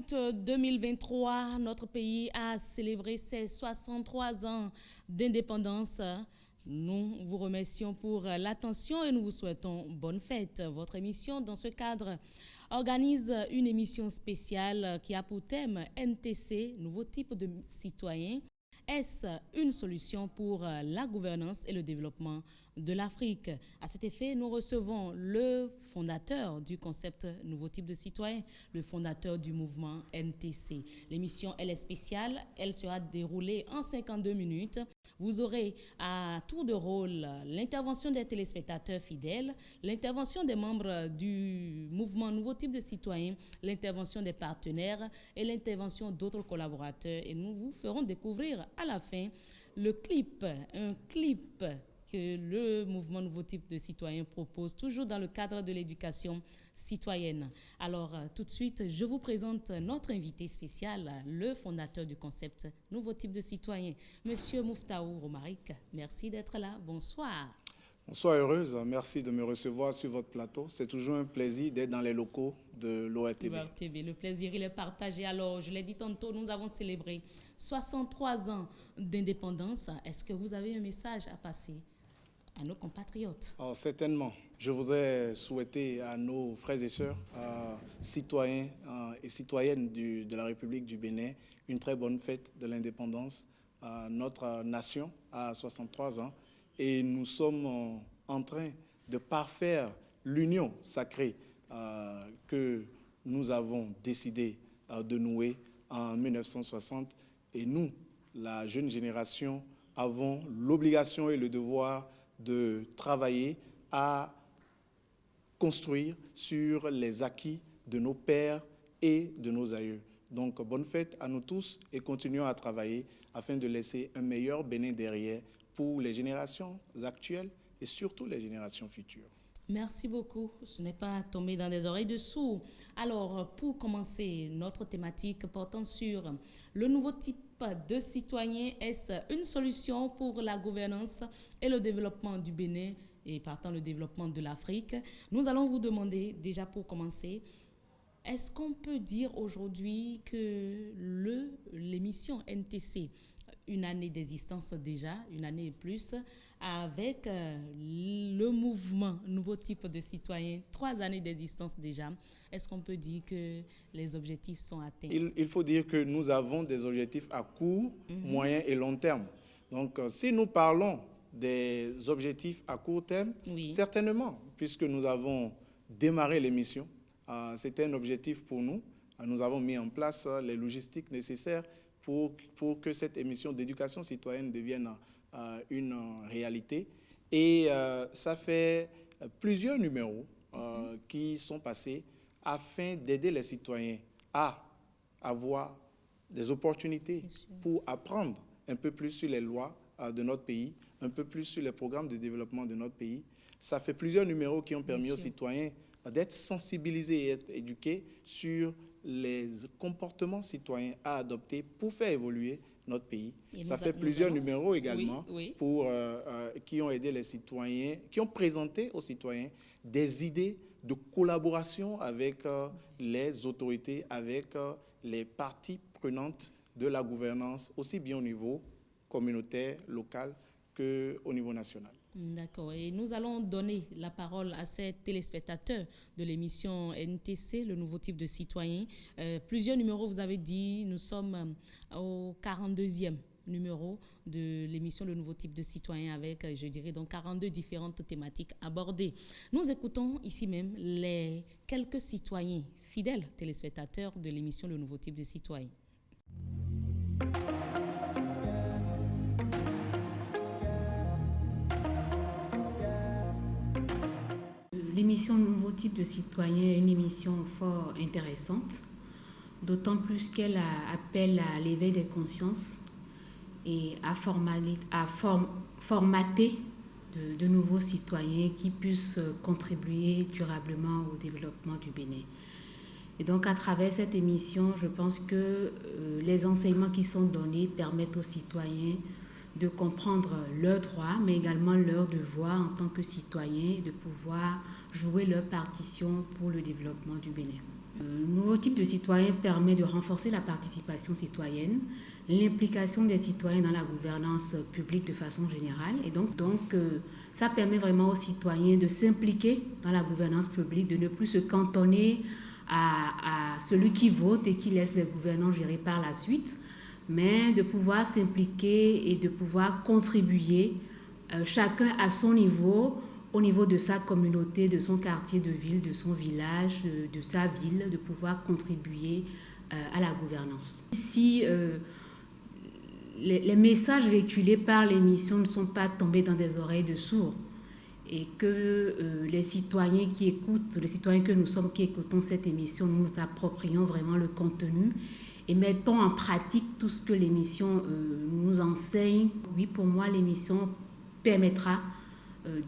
août 2023, notre pays a célébré ses 63 ans d'indépendance. Nous vous remercions pour l'attention et nous vous souhaitons bonne fête. Votre émission, dans ce cadre, organise une émission spéciale qui a pour thème NTC, nouveau type de citoyen. Est-ce une solution pour la gouvernance et le développement de l'Afrique? À cet effet, nous recevons le fondateur du concept Nouveau type de citoyen, le fondateur du mouvement NTC. L'émission, elle est spéciale, elle sera déroulée en 52 minutes. Vous aurez à tour de rôle l'intervention des téléspectateurs fidèles, l'intervention des membres du mouvement Nouveau type de citoyen, l'intervention des partenaires et l'intervention d'autres collaborateurs. Et nous vous ferons découvrir à la fin le clip, un clip que le mouvement Nouveau type de citoyen propose, toujours dans le cadre de l'éducation citoyenne. Alors, tout de suite, je vous présente notre invité spécial, le fondateur du concept Nouveau type de citoyen, Monsieur Mouftaou Romaric. Merci d'être là. Bonsoir. Bonsoir, heureuse. Merci de me recevoir sur votre plateau. C'est toujours un plaisir d'être dans les locaux de l'ORTB. Le plaisir, il est partagé. Alors, je l'ai dit tantôt, nous avons célébré 63 ans d'indépendance. Est-ce que vous avez un message à passer à nos compatriotes? Alors, certainement. Je voudrais souhaiter à nos frères et sœurs, citoyens et citoyennes de la République du Bénin, une très bonne fête de l'indépendance. Notre nation a 63 ans et nous sommes en train de parfaire l'union sacrée que nous avons décidé de nouer en 1960. Et nous, la jeune génération, avons l'obligation et le devoir de travailler à construire sur les acquis de nos pères et de nos aïeux. Donc, bonne fête à nous tous et continuons à travailler afin de laisser un meilleur Bénin derrière pour les générations actuelles et surtout les générations futures. Merci beaucoup. Ce n'est pas tombé dans des oreilles de sourds. Alors, pour commencer notre thématique portant sur le nouveau type de citoyen, est-ce une solution pour la gouvernance et le développement du Bénin et partant le développement de l'Afrique? Nous allons vous demander, déjà pour commencer, est-ce qu'on peut dire aujourd'hui que l'émission NTC, une année d'existence déjà, une année et plus, avec le mouvement Nouveau type de citoyen, 3 années d'existence déjà, est-ce qu'on peut dire que les objectifs sont atteints? Il faut dire que nous avons des objectifs à court, moyen et long terme. Donc, si nous parlons des objectifs à court terme, oui, certainement, puisque nous avons démarré l'émission, c'était un objectif pour nous. Nous avons mis en place les logistiques nécessaires pour que cette émission d'éducation citoyenne devienne une réalité. Et ça fait plusieurs numéros qui sont passés afin d'aider les citoyens à avoir des opportunités pour apprendre un peu plus sur les lois de notre pays, un peu plus sur les programmes de développement de notre pays. Ça fait plusieurs numéros qui ont permis aux citoyens d'être sensibilisés et être éduqués sur les comportements citoyens à adopter pour faire évoluer notre pays. Ça fait plusieurs numéros également qui ont aidé les citoyens, qui ont présenté aux citoyens des idées de collaboration avec les autorités, avec les parties prenantes de la gouvernance, aussi bien au niveau communautaire, local qu'au niveau national. D'accord. Et nous allons donner la parole à ces téléspectateurs de l'émission NTC, le nouveau type de citoyen. Plusieurs numéros, vous avez dit, nous sommes au 42e numéro de l'émission Le nouveau type de citoyen avec, je dirais, donc 42 différentes thématiques abordées. Nous écoutons ici même les quelques citoyens fidèles téléspectateurs de l'émission Le nouveau type de citoyen. L'émission Nouveau type de citoyen est une émission fort intéressante, d'autant plus qu'elle appelle à l'éveil des consciences et à formater de nouveaux citoyens qui puissent contribuer durablement au développement du Bénin. Et donc, à travers cette émission, je pense que les enseignements qui sont donnés permettent aux citoyens de comprendre leurs droits, mais également leurs devoirs en tant que citoyens, de pouvoir jouer leur partition pour le développement du Bénin. Le nouveau type de citoyen permet de renforcer la participation citoyenne, l'implication des citoyens dans la gouvernance publique de façon générale. Et donc ça permet vraiment aux citoyens de s'impliquer dans la gouvernance publique, de ne plus se cantonner à celui qui vote et qui laisse les gouvernants gérer par la suite, mais de pouvoir s'impliquer et de pouvoir contribuer chacun à son niveau, au niveau de sa communauté, de son quartier de ville, de son village, de sa ville, de pouvoir contribuer à la gouvernance. Si les messages véhiculés par l'émission ne sont pas tombés dans des oreilles de sourds et que les citoyens qui écoutent, les citoyens que nous sommes qui écoutons cette émission, nous nous approprions vraiment le contenu et mettons en pratique tout ce que l'émission nous enseigne. Oui, pour moi, l'émission permettra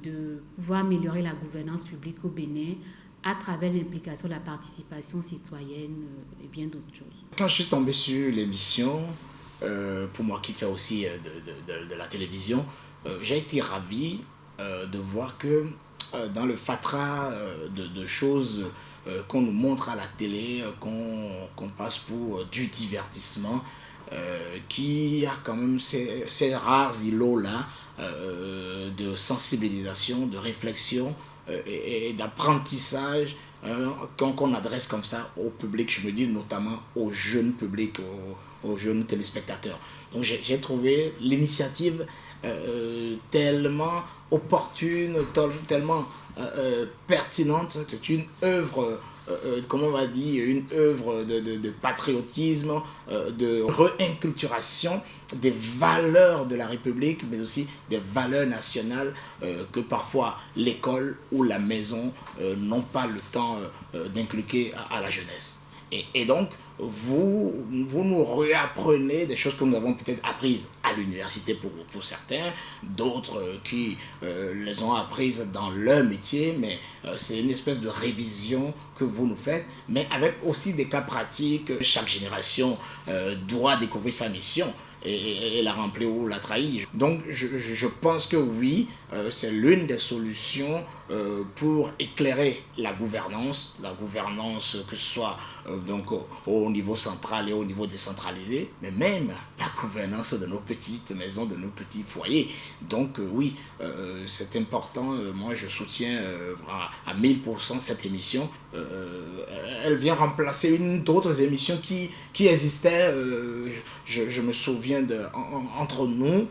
de pouvoir améliorer la gouvernance publique au Bénin à travers l'implication, la participation citoyenne et bien d'autres choses. Quand je suis tombé sur l'émission, pour moi qui fais aussi de la télévision, j'ai été ravi de voir que dans le fatras de choses qu'on nous montre à la télé, qu'on passe pour du divertissement, qui a quand même ces rares îlots-là de sensibilisation, de réflexion et d'apprentissage qu'on adresse comme ça au public, je me dis notamment au jeune public, aux jeunes téléspectateurs. Donc j'ai trouvé l'initiative tellement opportune, tellement pertinente. C'est une œuvre, comment on va dire, une œuvre de patriotisme, de réinculturation des valeurs de la République, mais aussi des valeurs nationales que parfois l'école ou la maison n'ont pas le temps d'inculquer à la jeunesse. Et donc, vous nous réapprenez des choses que nous avons peut-être apprises à l'université pour certains, d'autres qui les ont apprises dans leur métier, mais c'est une espèce de révision que vous nous faites, mais avec aussi des cas pratiques. Chaque génération doit découvrir sa mission et la remplir ou la trahir. Donc je pense que oui, c'est l'une des solutions pour éclairer la gouvernance que ce soit donc au niveau central et au niveau décentralisé, mais même la gouvernance de nos petites maisons, de nos petits foyers. Donc oui, c'est important. Moi, je soutiens à 1000% cette émission. Elle vient remplacer d'autres émissions qui existaient. Je me souviens entre nous,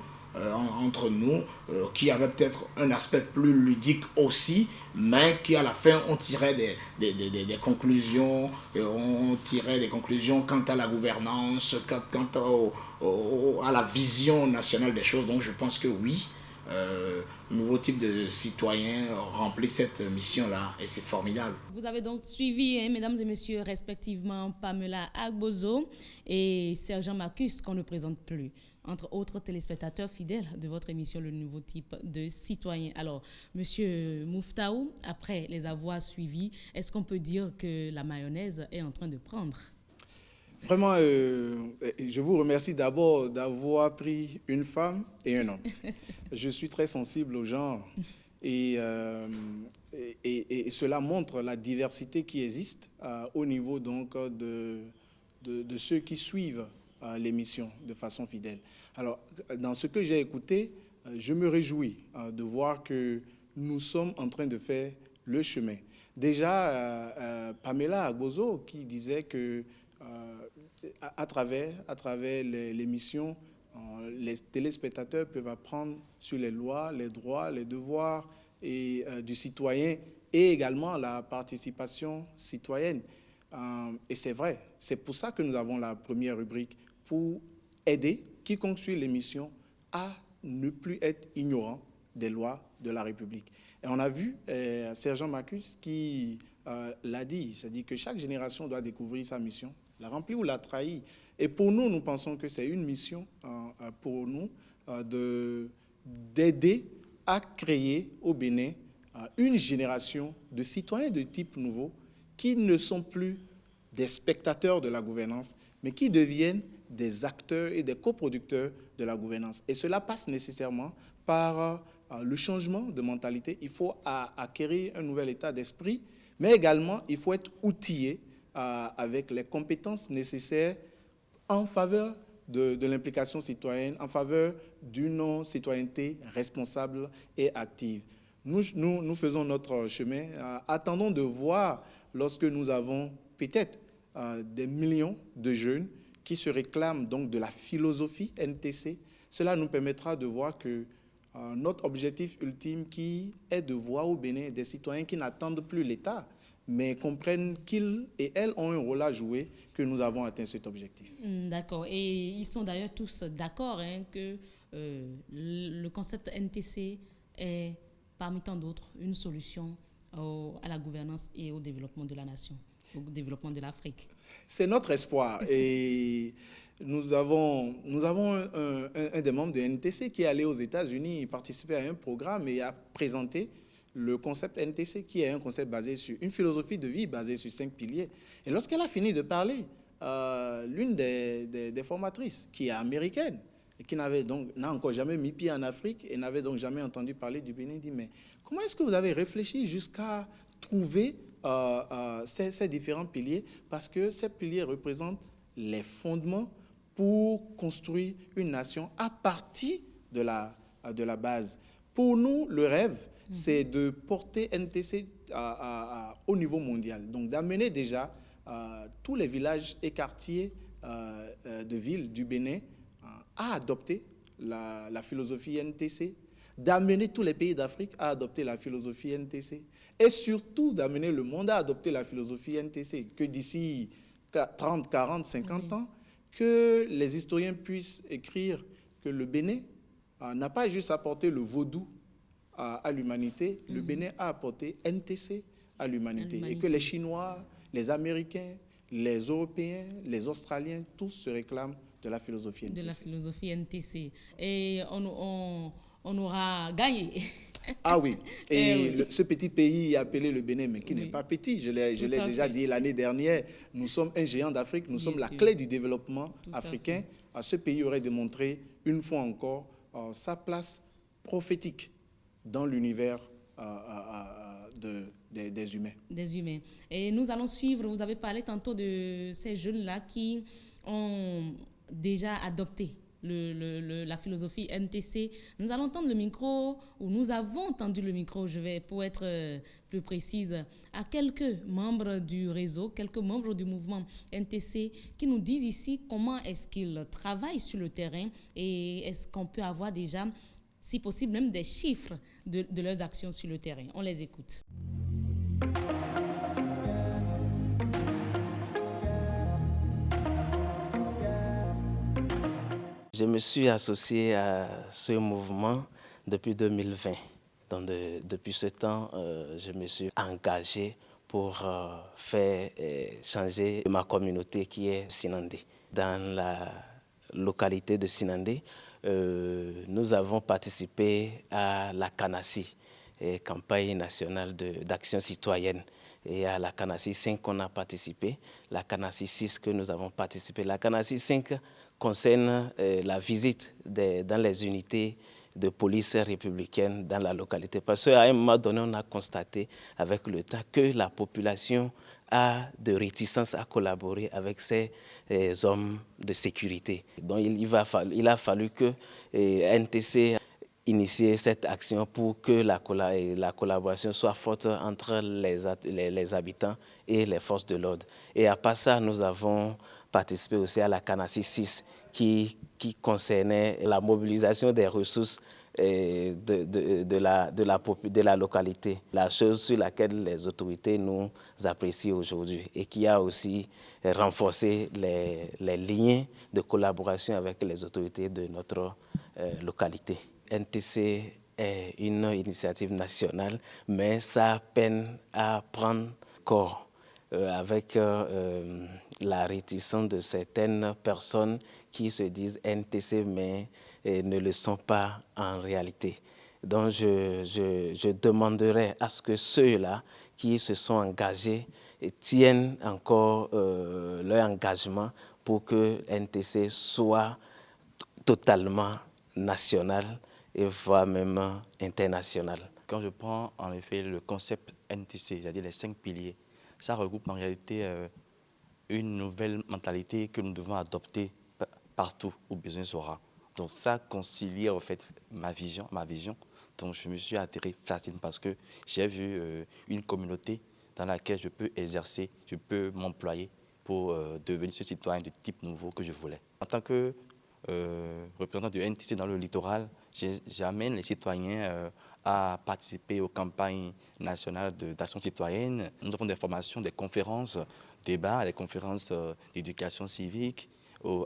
qui avait peut-être un aspect plus ludique aussi, mais qui à la fin on tirait des conclusions, on tirait des conclusions quant à la gouvernance, quant à la vision nationale des choses. Donc je pense que oui, nouveau type de citoyen remplit cette mission-là et c'est formidable. Vous avez donc suivi, mesdames et messieurs, respectivement Pamela Agbozo et Sergent Marcus, qu'on ne présente plus, entre autres téléspectateurs fidèles de votre émission, le nouveau type de citoyen. Alors, Monsieur Mouftaou, après les avoir suivis, est-ce qu'on peut dire que la mayonnaise est en train de prendre? Vraiment, je vous remercie d'abord d'avoir pris une femme et un homme. Je suis très sensible au genre et cela montre la diversité qui existe au niveau donc de ceux qui suivent l'émission de façon fidèle. Alors, dans ce que j'ai écouté, je me réjouis de voir que nous sommes en train de faire le chemin. Déjà, Pamela Agbozo qui disait que à travers l'émission, les téléspectateurs peuvent apprendre sur les lois, les droits, les devoirs du citoyen et également la participation citoyenne. Et c'est vrai, c'est pour ça que nous avons la première rubrique, pour aider quiconque suit l'émission à ne plus être ignorant des lois de la République. Et on a vu Sergent Marcus qui l'a dit, c'est-à-dire que chaque génération doit découvrir sa mission, la remplir ou la trahir. Et pour nous, nous pensons que c'est une mission pour nous d'aider à créer au Bénin une génération de citoyens de type nouveau qui ne sont plus des spectateurs de la gouvernance, mais qui deviennent des acteurs et des coproducteurs de la gouvernance. Et cela passe nécessairement par le changement de mentalité. Il faut acquérir un nouvel état d'esprit, mais également, il faut être outillé avec les compétences nécessaires en faveur de l'implication citoyenne, en faveur d'une citoyenneté responsable et active. Nous faisons notre chemin. Attendons de voir lorsque nous avons peut-être des millions de jeunes qui se réclament donc de la philosophie NTC. Cela nous permettra de voir que notre objectif ultime qui est de voir au Bénin des citoyens qui n'attendent plus l'État, mais comprennent qu'ils et elles ont un rôle à jouer, que nous avons atteint cet objectif. D'accord. Et ils sont d'ailleurs tous d'accord que le concept NTC est, parmi tant d'autres, une solution à la gouvernance et au développement de la nation, au développement de l'Afrique. C'est notre espoir. Et nous avons un des membres de NTC qui est allé aux États-Unis participer à un programme et a présenté le concept NTC, qui est un concept basé sur une philosophie de vie basée sur 5 piliers. Et lorsqu'elle a fini de parler, l'une des formatrices, qui est américaine, et qui n'a encore jamais mis pied en Afrique et n'avait donc jamais entendu parler du Bénin, dit, mais comment est-ce que vous avez réfléchi jusqu'à trouver ces différents piliers? Parce que ces piliers représentent les fondements pour construire une nation à partir de la base. Pour nous, le rêve, c'est de porter NTC au niveau mondial. Donc d'amener déjà tous les villages et quartiers de villes du Bénin à adopter la philosophie NTC, d'amener tous les pays d'Afrique à adopter la philosophie NTC et surtout d'amener le monde à adopter la philosophie NTC, que d'ici 30, 40, 50 ans, que les historiens puissent écrire que le Bénin n'a pas juste apporté le vaudou à l'humanité, le Bénin a apporté NTC à l'humanité. Et que les Chinois, les Américains, les Européens, les Australiens, tous se réclament de la philosophie NTC. De la philosophie NTC. Et on aura gagné. Ah oui, et ce petit pays appelé le Bénin, mais qui n'est pas petit, je l'ai déjà dit l'année dernière, nous sommes un géant d'Afrique, nous sommes la clé du développement africain. Ce pays aurait démontré une fois encore sa place prophétique dans l'univers des humains. Des humains. Et nous allons suivre, vous avez parlé tantôt de ces jeunes-là qui ont déjà adopté la philosophie NTC. Nous allons entendre le micro, ou nous avons entendu le micro, pour être plus précise, à quelques membres du réseau, quelques membres du mouvement NTC qui nous disent ici comment est-ce qu'ils travaillent sur le terrain et est-ce qu'on peut avoir déjà, si possible, même des chiffres de leurs actions sur le terrain. On les écoute. Je me suis associé à ce mouvement depuis 2020. Donc depuis ce temps, je me suis engagé pour faire changer ma communauté qui est Sinandé. Dans la localité de Sinandé, nous avons participé à la CANACI, campagne nationale d'action citoyenne. Et à la CANACI 5 qu'on a participé, la CANACI 6 que nous avons participé. La CANACI 5 concerne la visite dans les unités de police républicaine dans la localité. Parce qu'à un moment donné, on a constaté avec le temps que la population a de réticence à collaborer avec ces hommes de sécurité. Donc il a fallu que NTC initier cette action pour que la collaboration soit forte entre les habitants et les forces de l'ordre. Et à part ça, nous avons participé aussi à la CANACI 6 qui concernait la mobilisation des ressources de la localité. La chose sur laquelle les autorités nous apprécient aujourd'hui et qui a aussi renforcé les liens de collaboration avec les autorités de notre localité. NTC est une initiative nationale, mais ça peine à prendre corps avec la réticence de certaines personnes qui se disent NTC, mais ne le sont pas en réalité. Donc je demanderai à ce que ceux-là qui se sont engagés tiennent encore leur engagement pour que NTC soit totalement national et voire même international. Quand je prends en effet le concept NTC, c'est-à-dire les 5 piliers, ça regroupe en réalité une nouvelle mentalité que nous devons adopter partout où besoin sera. Donc ça conciliait en fait ma vision. Donc je me suis atterré facilement parce que j'ai vu une communauté dans laquelle je peux exercer, je peux m'employer pour devenir ce citoyen de type nouveau que je voulais. En tant que représentant du NTC dans le littoral, j'amène les citoyens à participer aux campagnes nationales d'action citoyenne. Nous avons des formations, des conférences, débats, des conférences d'éducation civique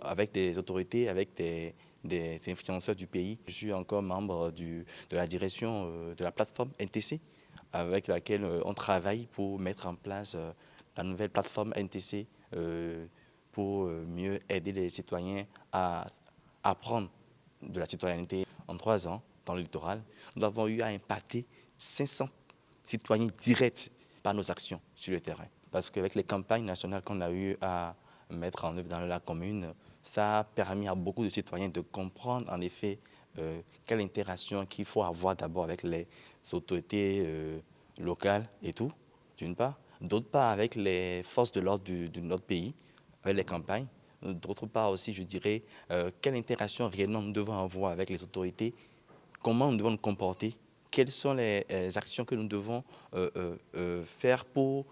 avec des autorités, avec des influenceurs du pays. Je suis encore membre de la direction de la plateforme NTC, avec laquelle on travaille pour mettre en place la nouvelle plateforme NTC pour mieux aider les citoyens à apprendre de la citoyenneté. En 3 ans, dans le littoral, nous avons eu à impacter 500 citoyens directs par nos actions sur le terrain. Parce qu'avec les campagnes nationales qu'on a eu à mettre en œuvre dans la commune, ça a permis à beaucoup de citoyens de comprendre en effet quelle interaction qu'il faut avoir d'abord avec les autorités locales et tout, d'une part. D'autre part, avec les forces de l'ordre de notre pays, avec les campagnes. D'autre part aussi, je dirais, quelle interaction réellement nous devons avoir avec les autorités, comment nous devons nous comporter, quelles sont les actions que nous devons faire pour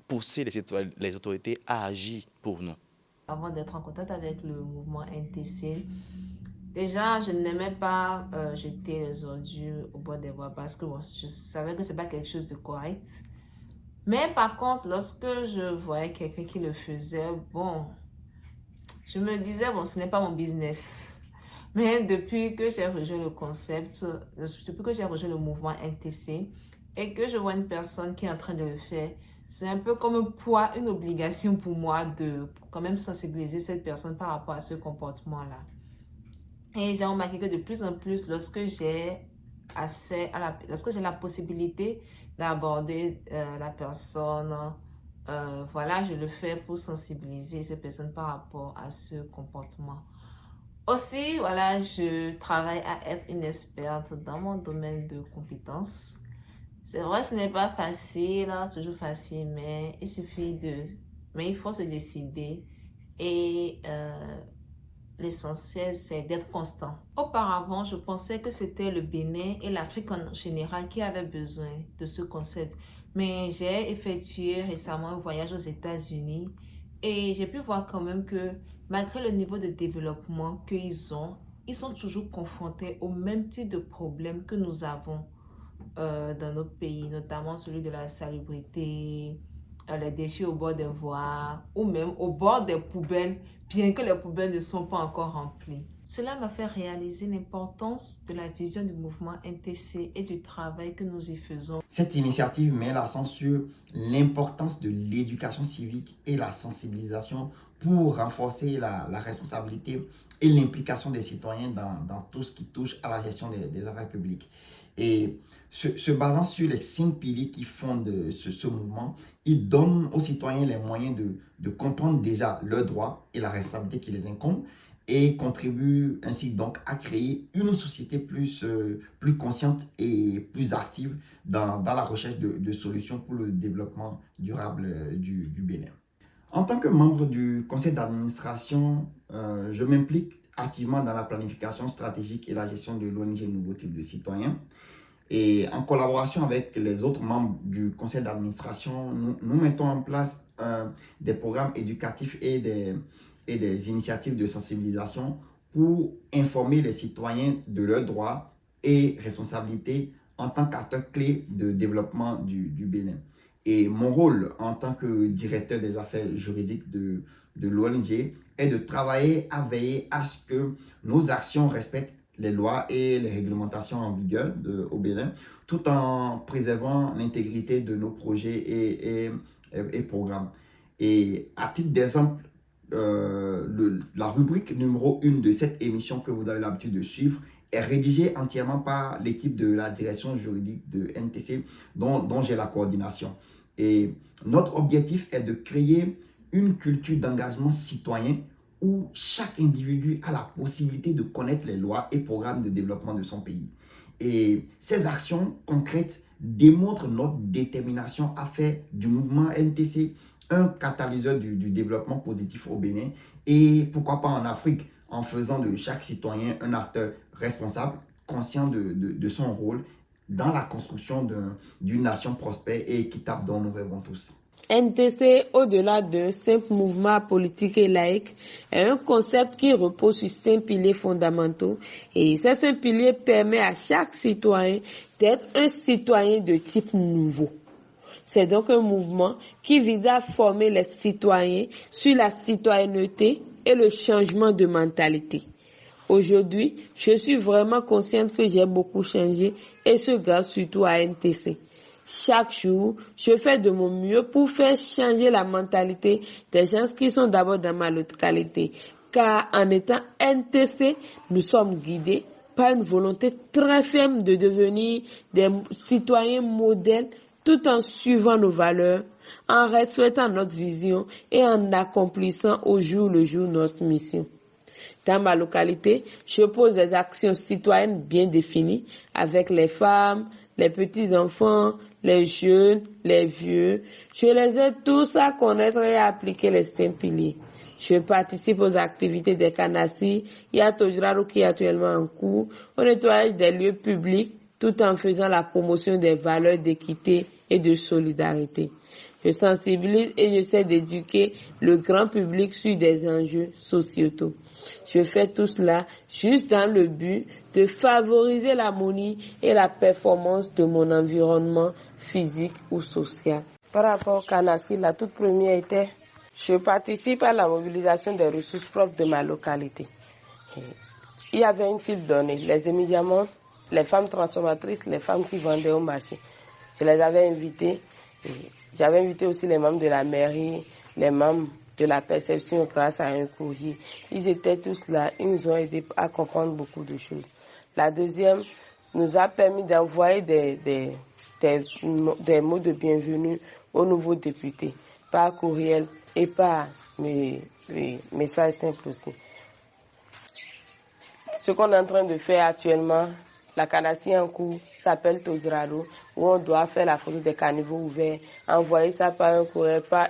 pousser les autorités à agir pour nous. Avant d'être en contact avec le mouvement NTC, déjà, je n'aimais pas jeter les ordures au bord des voies parce que bon, je savais que ce n'est pas quelque chose de correct. Mais par contre, lorsque je voyais quelqu'un qui le faisait, bon, je me disais, bon, ce n'est pas mon business. Mais depuis que j'ai rejoint le concept, depuis que j'ai rejoint le mouvement NTC et que je vois une personne qui est en train de le faire, c'est un peu comme un poids, une obligation pour moi de quand même sensibiliser cette personne par rapport à ce comportement-là. Et j'ai remarqué que de plus en plus, lorsque j'ai la possibilité d'aborder la personne, voilà, je le fais pour sensibiliser ces personnes par rapport à ce comportement. Aussi, voilà, je travaille à être une experte dans mon domaine de compétences. C'est vrai, ce n'est pas facile, toujours facile, mais il faut se décider et l'essentiel, c'est d'être constant. Auparavant, je pensais que c'était le Bénin et l'Afrique en général qui avaient besoin de ce concept. Mais j'ai effectué récemment un voyage aux États-Unis et j'ai pu voir quand même que malgré le niveau de développement qu'ils ont, ils sont toujours confrontés au même type de problèmes que nous avons dans notre pays, notamment celui de la salubrité, les déchets au bord des voies ou même au bord des poubelles, bien que les poubelles ne sont pas encore remplies. Cela m'a fait réaliser l'importance de la vision du mouvement NTC et du travail que nous y faisons. Cette initiative met l'accent sur l'importance de l'éducation civique et la sensibilisation pour renforcer la responsabilité et l'implication des citoyens dans tout ce qui touche à la gestion des affaires publiques. Et se basant sur les 5 piliers qui fondent ce mouvement, il donne aux citoyens les moyens de comprendre déjà leurs droits et la responsabilité qui les incombe et contribue ainsi donc à créer une société plus consciente et plus active dans la recherche de solutions pour le développement durable du Bénin. En tant que membre du conseil d'administration, je m'implique activement dans la planification stratégique et la gestion de l'ONG Nouveau Type de Citoyens. Et en collaboration avec les autres membres du conseil d'administration, nous mettons en place des programmes éducatifs et des initiatives de sensibilisation pour informer les citoyens de leurs droits et responsabilités en tant qu'acteurs clés de développement du Bénin. Et mon rôle en tant que directeur des affaires juridiques de l'ONG est de travailler à veiller à ce que nos actions respectent les lois et les réglementations en vigueur au Bénin, tout en préservant l'intégrité de nos projets et programmes. Et à titre d'exemple, la rubrique numéro 1 de cette émission que vous avez l'habitude de suivre est rédigée entièrement par l'équipe de la direction juridique de NTC dont j'ai la coordination. Et notre objectif est de créer une culture d'engagement citoyen où chaque individu a la possibilité de connaître les lois et programmes de développement de son pays. Et ces actions concrètes démontrent notre détermination à faire du mouvement NTC un catalyseur du développement positif au Bénin et pourquoi pas en Afrique, en faisant de chaque citoyen un acteur responsable, conscient de son rôle dans la construction d'une nation prospère et équitable dont nous rêvons tous. NTC, au-delà d'un simple mouvement politique et laïque, est un concept qui repose sur 5 piliers fondamentaux et ces 5 piliers permettent à chaque citoyen d'être un citoyen de type nouveau. C'est donc un mouvement qui vise à former les citoyens sur la citoyenneté et le changement de mentalité. Aujourd'hui, je suis vraiment consciente que j'ai beaucoup changé et ce grâce surtout à NTC. Chaque jour, je fais de mon mieux pour faire changer la mentalité des gens qui sont d'abord dans ma localité. Car en étant NTC, nous sommes guidés par une volonté très ferme de devenir des citoyens modèles tout en suivant nos valeurs, en respectant notre vision et en accomplissant au jour le jour notre mission. Dans ma localité, je pose des actions citoyennes bien définies avec les femmes, les petits-enfants, les jeunes, les vieux. Je les aide tous à connaître et à appliquer les 5 piliers. Je participe aux activités des Kanassi, Yatojraro qui est actuellement en cours, au nettoyage des lieux publics, tout en faisant la promotion des valeurs d'équité et de solidarité. Je sensibilise et j'essaie d'éduquer le grand public sur des enjeux sociétaux. Je fais tout cela juste dans le but de favoriser l'harmonie et la performance de mon environnement physique ou social. Par rapport au Kanassi, la toute première était, je participe à la mobilisation des ressources propres de ma localité. Il y avait une cible donnée, les émigrants, les femmes transformatrices, les femmes qui vendaient au marché. Je les avais invitées. J'avais invité aussi les membres de la mairie, les membres de la perception grâce à un courrier. Ils étaient tous là, ils nous ont aidés à comprendre beaucoup de choses. La deuxième nous a permis d'envoyer des mots de bienvenue aux nouveaux députés, par courriel et par messages simples aussi. Ce qu'on est en train de faire actuellement, la Kanassi en cours s'appelle Tojraro, où on doit faire la photo des caniveaux ouverts, envoyer ça par un courriel, par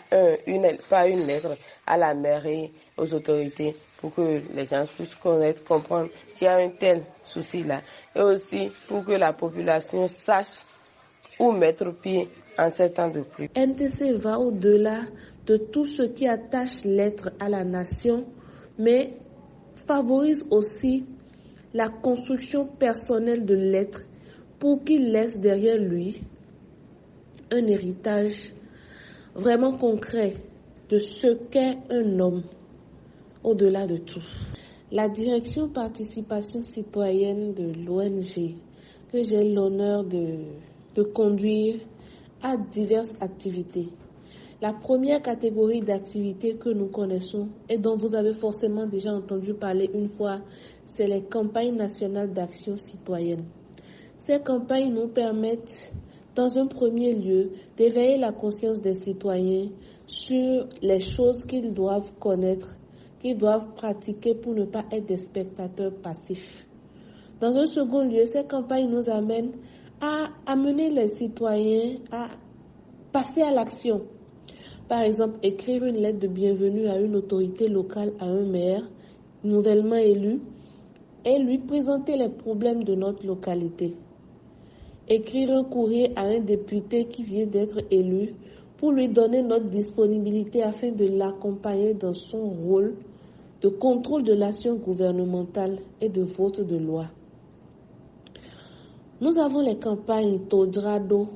une lettre à la mairie, aux autorités, pour que les gens puissent connaître, comprendre qu'il y a un tel souci là. Et aussi pour que la population sache où mettre pied en ces temps de pluie. NTC va au-delà de tout ce qui attache l'être à la nation, mais favorise aussi la construction personnelle de l'être pour qu'il laisse derrière lui un héritage vraiment concret de ce qu'est un homme au-delà de tout. La direction participation citoyenne de l'ONG que j'ai l'honneur de conduire a diverses activités. La première catégorie d'activités que nous connaissons et dont vous avez forcément déjà entendu parler une fois, c'est les campagnes nationales d'action citoyenne. Ces campagnes nous permettent, dans un premier lieu, d'éveiller la conscience des citoyens sur les choses qu'ils doivent connaître, qu'ils doivent pratiquer pour ne pas être des spectateurs passifs. Dans un second lieu, ces campagnes nous amènent à amener les citoyens à passer à l'action. Par exemple, écrire une lettre de bienvenue à une autorité locale, à un maire nouvellement élu, et lui présenter les problèmes de notre localité. Écrire un courrier à un député qui vient d'être élu pour lui donner notre disponibilité afin de l'accompagner dans son rôle de contrôle de l'action gouvernementale et de vote de loi. Nous avons les campagnes Tojrado.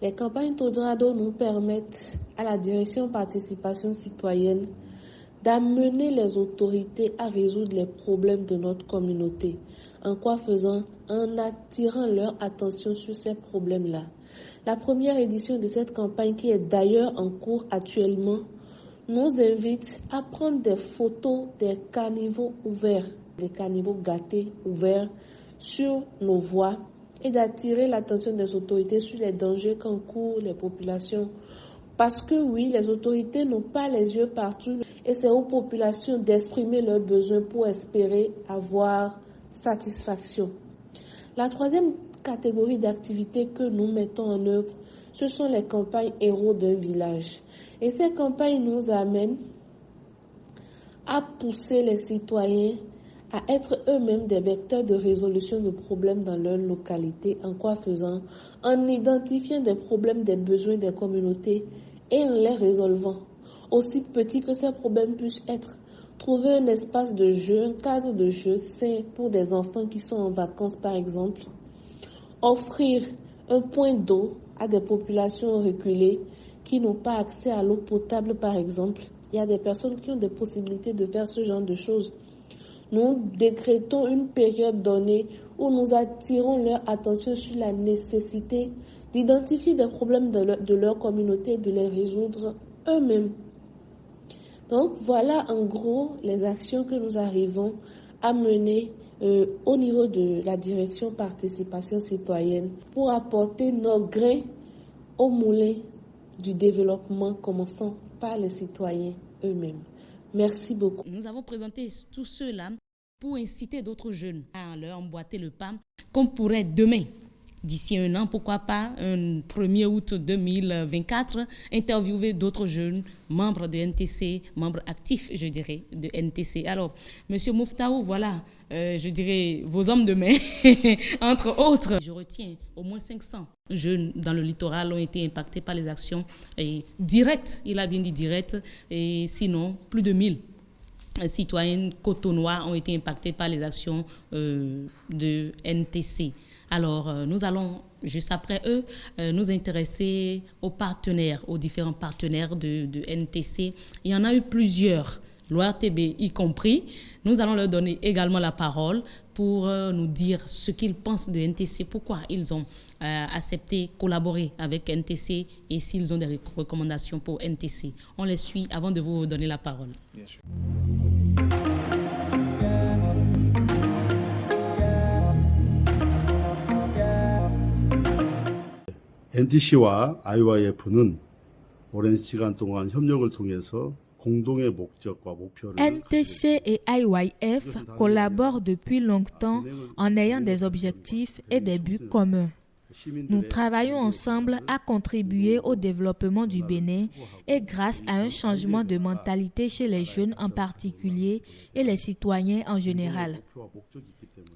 Les campagnes Tojrado nous permettent à la direction participation citoyenne d'amener les autorités à résoudre les problèmes de notre communauté. En quoi faisant? En attirant leur attention sur ces problèmes-là. La première édition de cette campagne, qui est d'ailleurs en cours actuellement, nous invite à prendre des photos des caniveaux ouverts, des caniveaux gâtés ouverts sur nos voies et d'attirer l'attention des autorités sur les dangers qu'encourent les populations. Parce que oui, les autorités n'ont pas les yeux partout et c'est aux populations d'exprimer leurs besoins pour espérer avoir satisfaction. La troisième catégorie d'activités que nous mettons en œuvre, ce sont les campagnes héros d'un village. Et ces campagnes nous amènent à pousser les citoyens à être eux-mêmes des vecteurs de résolution de problèmes dans leur localité. En quoi faisant? En identifiant des problèmes, des besoins des communautés et en les résolvant. Aussi petits que ces problèmes puissent être. Trouver un espace de jeu, un cadre de jeu sain pour des enfants qui sont en vacances par exemple. Offrir un point d'eau à des populations reculées qui n'ont pas accès à l'eau potable par exemple. Il y a des personnes qui ont des possibilités de faire ce genre de choses. Nous décrétons une période donnée où nous attirons leur attention sur la nécessité d'identifier des problèmes de leur communauté et de les résoudre eux-mêmes. Donc voilà en gros les actions que nous arrivons à mener au niveau de la direction participation citoyenne pour apporter nos grains au moulin du développement, commençant par les citoyens eux-mêmes. Merci beaucoup. Nous avons présenté tout cela pour inciter d'autres jeunes à leur emboîter le pas, qu'on pourrait demain, d'ici un an, pourquoi pas, un 1er août 2024, interviewer d'autres jeunes membres de NTC, membres actifs, je dirais, de NTC. Alors, Monsieur Mouftaou, voilà, je dirais, vos hommes de main, entre autres. Je retiens au moins 500 jeunes dans le littoral ont été impactés par les actions directes, il a bien dit directes, et sinon, plus de 1000 citoyens cotonois ont été impactés par les actions de NTC. Alors, nous allons, juste après eux, nous intéresser aux partenaires, aux différents partenaires de NTC. Il y en a eu plusieurs, l'ORTB y compris. Nous allons leur donner également la parole pour nous dire ce qu'ils pensent de NTC, pourquoi ils ont accepté collaborer avec NTC et s'ils ont des recommandations pour NTC. On les suit avant de vous donner la parole. Bien sûr. NTC와 IYF는 오랜 시간 동안 협력을 통해서 공동의 목적과 목표를 NTC et IYF collaborent depuis longtemps en ayant des objectifs et des buts communs. Nous travaillons ensemble à contribuer au développement du Bénin et grâce à un changement de mentalité chez les jeunes en particulier et les citoyens en général.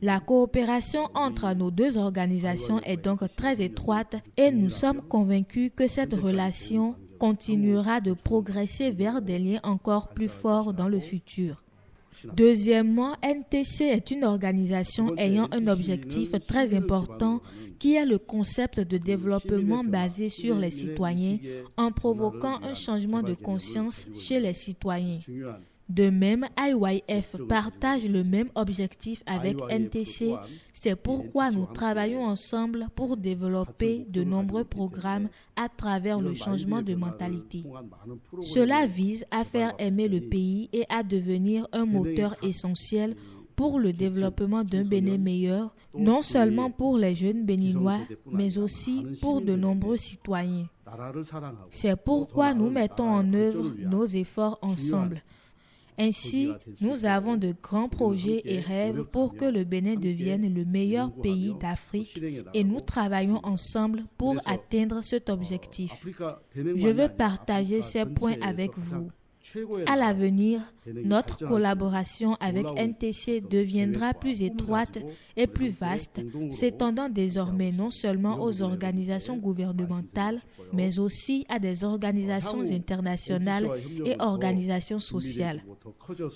La coopération entre nos deux organisations est donc très étroite et nous sommes convaincus que cette relation continuera de progresser vers des liens encore plus forts dans le futur. Deuxièmement, NTC est une organisation ayant un objectif très important qui est le concept de développement basé sur les citoyens en provoquant un changement de conscience chez les citoyens. De même, IYF partage le même objectif avec NTC. C'est pourquoi nous travaillons ensemble pour développer de nombreux programmes à travers le changement de mentalité. Cela vise à faire aimer le pays et à devenir un moteur essentiel pour le développement d'un Bénin meilleur, non seulement pour les jeunes béninois, mais aussi pour de nombreux citoyens. C'est pourquoi nous mettons en œuvre nos efforts ensemble. Ainsi, nous avons de grands projets et rêves pour que le Bénin devienne le meilleur pays d'Afrique et nous travaillons ensemble pour atteindre cet objectif. Je veux partager ces points avec vous. À l'avenir, notre collaboration avec NTC deviendra plus étroite et plus vaste, s'étendant désormais non seulement aux organisations gouvernementales, mais aussi à des organisations internationales et organisations sociales.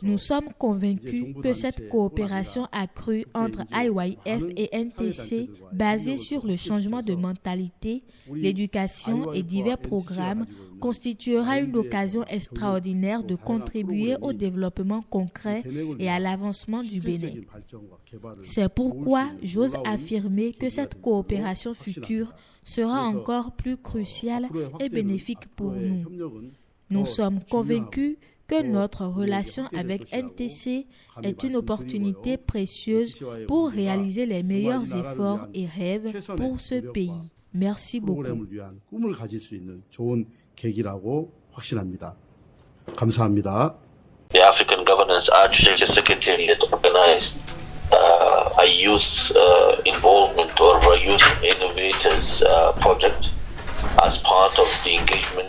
Nous sommes convaincus que cette coopération accrue entre IYF et NTC, basée sur le changement de mentalité, l'éducation et divers programmes, constituera une occasion extraordinaire de contribuer au développement concret et à l'avancement du Bénin. C'est pourquoi j'ose affirmer que cette coopération future sera encore plus cruciale et bénéfique pour nous. Nous sommes convaincus que notre relation avec NTC est une opportunité précieuse pour réaliser les meilleurs efforts et rêves pour ce pays. Merci beaucoup. 감사합니다. The African Governance Architecture Secretariat organized a youth involvement or a youth innovators project as part of the engagement,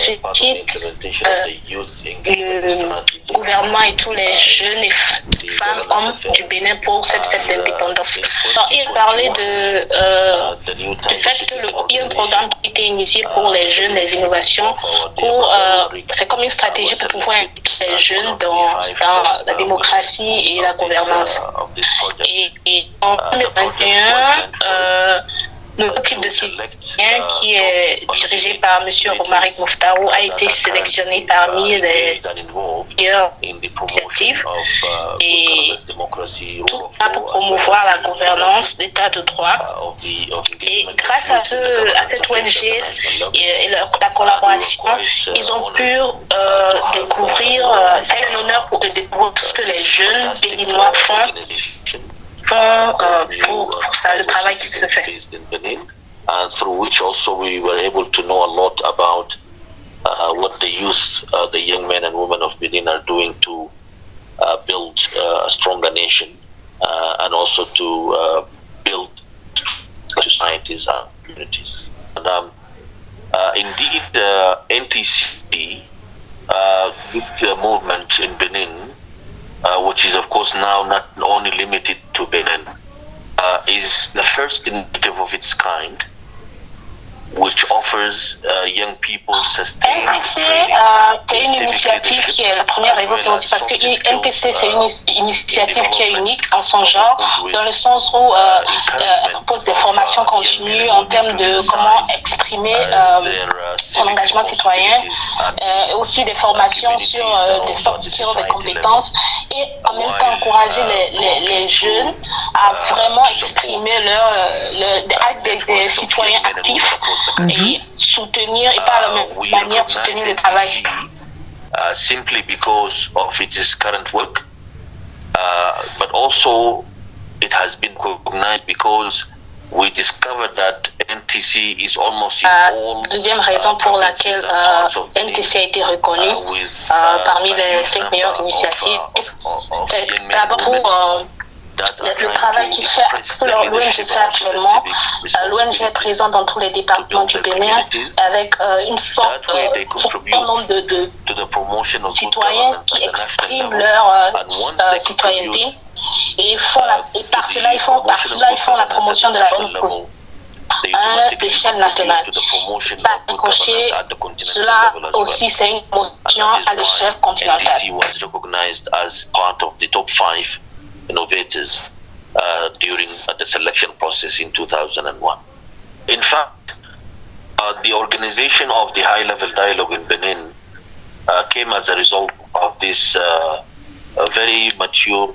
as part of the implementation of the youth engagement strategy. Le gouvernement et tous les jeunes et femmes, hommes du Bénin pour cette fête d'indépendance. Il parlait du fait qu'il y a un programme qui a été initié pour les jeunes, les innovations, c'est comme une stratégie pour pouvoir impliquer les jeunes dans la démocratie et la gouvernance. Et en 2021, notre type de citoyen qui est dirigé par M. Romaric Mouftarou a été sélectionné parmi les meilleures initiatives et tout ça pour promouvoir la gouvernance, l'état de droit. Et grâce à cette ONG et la collaboration, ils ont pu découvrir, c'est un honneur pour eux de découvrir ce que les jeunes béninois font. Pour ça, le travail qui se fait. And through which also we were able to know a lot about what the youth, the young men and women of Benin are doing to build a stronger nation and also to build societies and communities. And indeed, NTC, youth movement in Benin, which is of course now not only limited to Benin, is the first initiative of its kind, which offers young people sustained training. C'est une initiative qui est la première raison, c'est aussi parce que NTC c'est une initiative qui est unique en son genre, dans le sens où elle propose des formations continues en termes de comment exprimer son engagement citoyen, et aussi des formations sur des soft skills, des compétences, et en même temps encourager les jeunes à vraiment exprimer des citoyens actifs et soutenir, et par la même manière soutenir le travail. Simply because of its current work, but also it has been recognized because we discovered that NTC is almost in all. Deuxième raison pour laquelle NTC a été reconnu parmi les 5 meilleures initiatives, c'est d'abord pour le travail qu'il fait, que l'ONG fait actuellement. L'ONG est présente dans tous les départements du Bénin avec un fort nombre de citoyens qui expriment leur citoyenneté et par cela ils font la promotion de la bonne gouvernance à l'échelle nationale. Par ricochet, cela aussi c'est une promotion à l'échelle continentale. Innovators during the selection process in 2001. In fact, the organization of the high-level dialogue in Benin came as a result of this very mature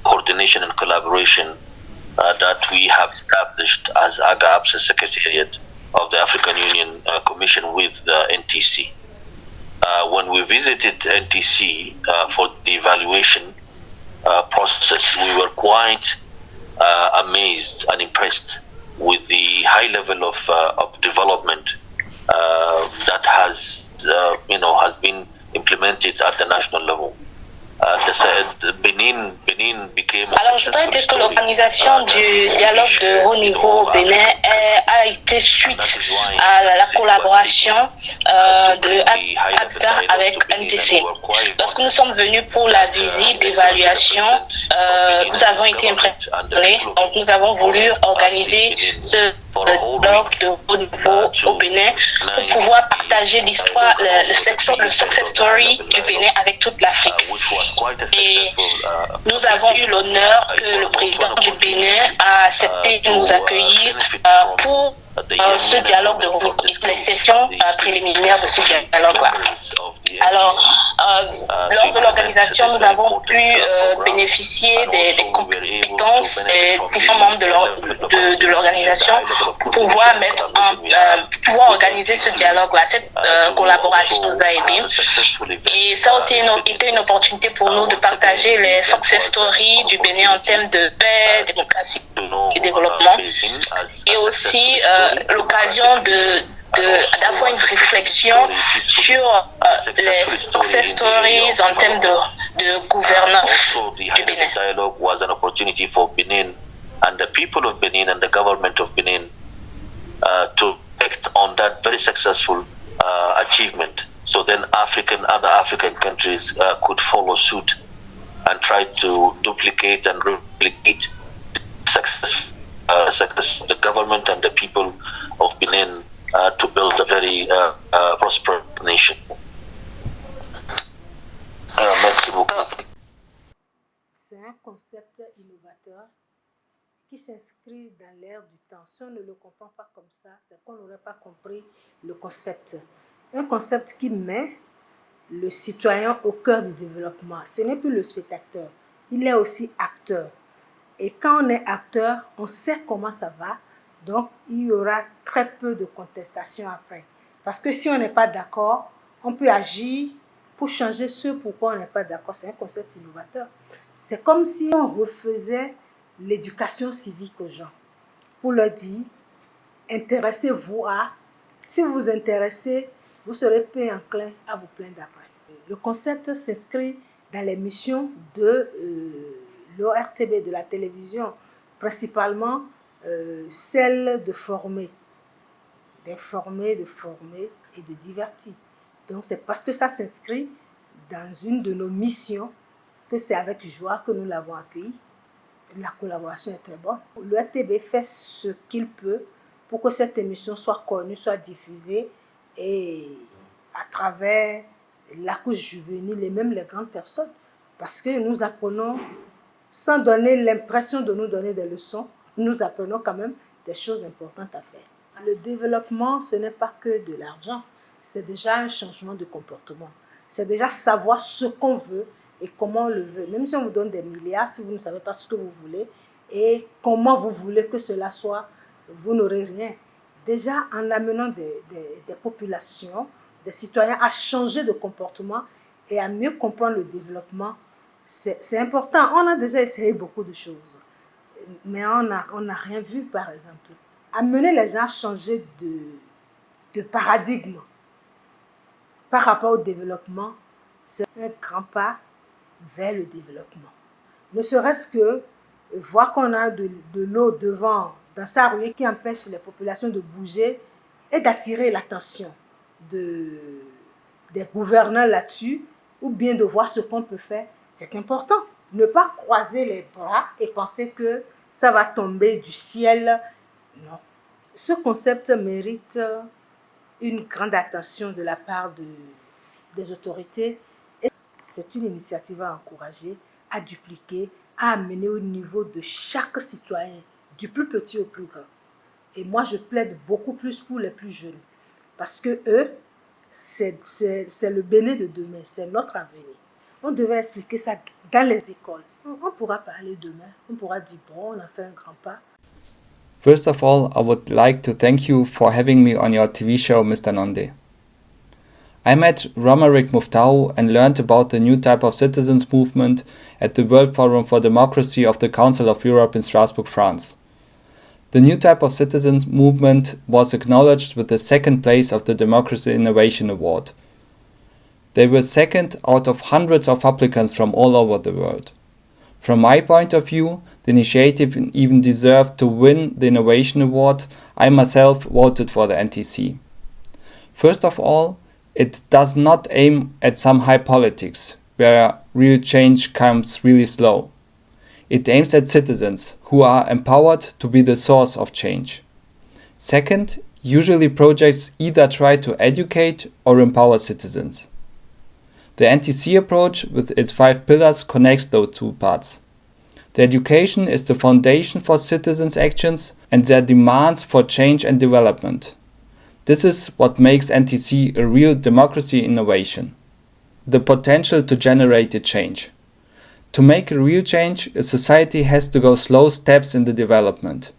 coordination and collaboration that we have established as AGA-APSA Secretariat of the African Union Commission with the NTC. When we visited NTC for the evaluation process, we were quite amazed and impressed with the high level of development that has been implemented at the national level. Benin became Alors, je voudrais dire que l'organisation du dialogue de haut niveau au Bénin a été suite à la collaboration de APSA avec NTC. Lorsque nous sommes venus pour la visite d'évaluation, nous avons été impressionnés. Donc, nous avons voulu organiser ce dialogue de haut niveau au Bénin pour pouvoir partager l'histoire, le success story du Bénin avec toute l'Afrique. Et nous avons eu l'honneur que le président du Bénin a accepté de nous accueillir pour ce dialogue de les sessions préliminaires de ce dialogue-là. Alors, lors de l'organisation, nous avons pu bénéficier des compétences des différents membres de l'organisation pour pouvoir pouvoir organiser ce dialogue-là. Cette collaboration nous a aidés. Et ça aussi été une opportunité pour nous de partager les success stories du Bénin en termes de paix, démocratie et développement. Et aussi l'occasion d'avoir une réflexion sur les success stories en termes de gouvernance du Bénin. Dialogue was an opportunity for Benin and the people of Benin and the government of Benin to reflect on that very successful achievement. So then other African countries could follow suit and try to duplicate and replicate success of the government and the people of Benin to build a very prosperous nation. Merci beaucoup. C'est un concept innovateur qui s'inscrit dans l'ère du temps. Si on ne le comprend pas comme ça, c'est qu'on n'aurait pas compris le concept. Un concept qui met le citoyen au cœur du développement. Ce n'est plus le spectateur, il est aussi acteur. Et quand on est acteur, on sait comment ça va, donc il y aura très peu de contestation après. Parce que si on n'est pas d'accord, on peut agir pour changer ce pourquoi on n'est pas d'accord. C'est un concept innovateur. C'est comme si on refaisait l'éducation civique aux gens. Pour leur dire, intéressez-vous à, si vous vous intéressez, vous serez peu enclin à vous plaindre après. Le concept s'inscrit dans les missions de l'ORTB, de la télévision, principalement celle de former, d'informer, de former et de divertir. Donc c'est parce que ça s'inscrit dans une de nos missions que c'est avec joie que nous l'avons accueilli. La collaboration est très bonne. L'ORTB fait ce qu'il peut pour que cette émission soit connue, soit diffusée et à travers la couche juvénile et même les grandes personnes. Parce que nous apprenons, sans donner l'impression de nous donner des leçons, nous apprenons quand même des choses importantes à faire. Le développement, ce n'est pas que de l'argent, c'est déjà un changement de comportement. C'est déjà savoir ce qu'on veut et comment on le veut. Même si on vous donne des milliards, si vous ne savez pas ce que vous voulez et comment vous voulez que cela soit, vous n'aurez rien. Déjà, en amenant des populations, des citoyens à changer de comportement et à mieux comprendre le développement, c'est important. On a déjà essayé beaucoup de choses, mais on n'a rien vu, par exemple. Amener les gens à changer de paradigme par rapport au développement, c'est un grand pas vers le développement. Ne serait-ce que voir qu'on a de l'eau devant, dans sa ruée, qui empêche les populations de bouger et d'attirer l'attention des gouvernants là-dessus, ou bien de voir ce qu'on peut faire, c'est important. Ne pas croiser les bras et penser que ça va tomber du ciel. Non. Ce concept mérite une grande attention de la part des autorités. Et c'est une initiative à encourager, à dupliquer, à amener au niveau de chaque citoyen, du plus petit au plus grand. Et moi, je plaide beaucoup plus pour les plus jeunes. Parce que eux, c'est le Bénin de demain, c'est notre avenir. On devait expliquer ça dans les écoles. On pourra parler demain, on pourra dire, bon, on a fait un grand pas. First of all, I would like to thank you for having me on your TV show, Mr. Nonde. I met Romaric Muftau and learned about the new type of citizens movement at the World Forum for Democracy of the Council of Europe in Strasbourg, France. The new type of citizens movement was acknowledged with the second place of the Democracy Innovation Award. They were second out of hundreds of applicants from all over the world. From my point of view, the initiative even deserved to win the Innovation Award. I myself voted for the NTC. First of all, it does not aim at some high politics, where real change comes really slow. It aims at citizens who are empowered to be the source of change. Second, usually projects either try to educate or empower citizens. The NTC approach with its 5 pillars connects those two parts. The education is the foundation for citizens' actions and their demands for change and development. This is what makes NTC a real democracy innovation. The potential to generate a change. To make a real change, a society has to go slow steps in the development.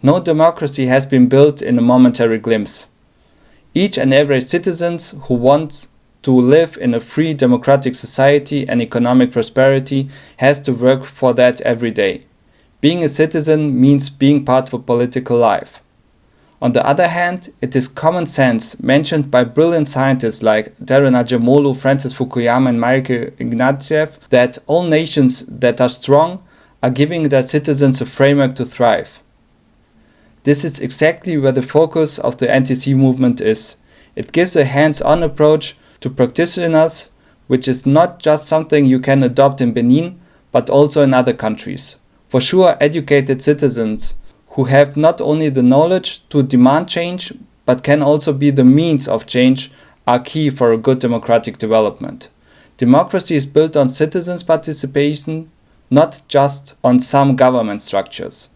No democracy has been built in a momentary glimpse. Each and every citizen who wants to live in a free democratic society and economic prosperity has to work for that every day. Being a citizen means being part of a political life. On the other hand, it is common sense mentioned by brilliant scientists like Darren Acemoglu, Francis Fukuyama and Michael Ignatieff that all nations that are strong are giving their citizens a framework to thrive. This is exactly where the focus of the NTC movement is. It gives a hands-on approach to practitioners, which is not just something you can adopt in Benin, but also in other countries. For sure, educated citizens who have not only the knowledge to demand change, but can also be the means of change are key for a good democratic development. Democracy is built on citizens' participation, not just on some government structures.